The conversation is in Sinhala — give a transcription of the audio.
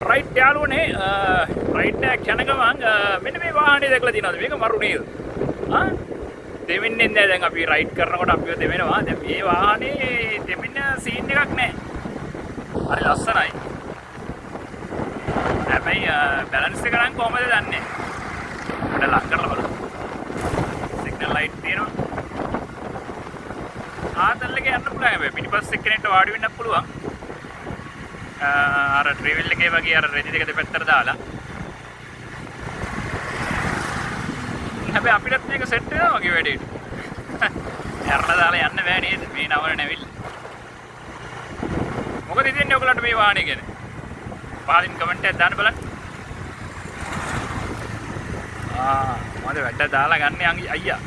රයිට් යාළුවනේ රයිට් එකක් යන ගමන් මෙන්න මේ වාහනේ දැකලා තියෙනවද මේක මරු නේද දෙමින්නේ නැහැ දැන් අපි රයිඩ් කරනකොට අපිව දෙවෙනවා දැන් මේ වාහනේ දෙමින්න සීන් එකක් නැහැ හරි ලස්සනයි හැබැයි බැලන්ස් එක නම් කොහමද දන්නේ මට ලක් කරලා බලන්න සිග්නල් ලයිට් තියෙනවා ආතල් එකේ යන්න පුළුවන් හැබැයි පිටිපස්සේ කෙනෙක්ට වාඩි වෙන්න පුළුවන් අර ට්‍රැවල් එකේ වගේ අර රෙදි දෙක දෙපැත්තට දාලා හැබැයි අපිටත් මේක සෙට් වෙනවා වගේ වැඩේට ඇරලා දාලා යන්න බෑ නේද මේ නවර නැවිල්ල මොකද ඉතින්නේ ඔයගලන්ට මේ වාහනේ ගැන පහලින් කමෙන්ට් එකක් දාන්න බලන්න මම වැඩ දාලා ගන්න අයියා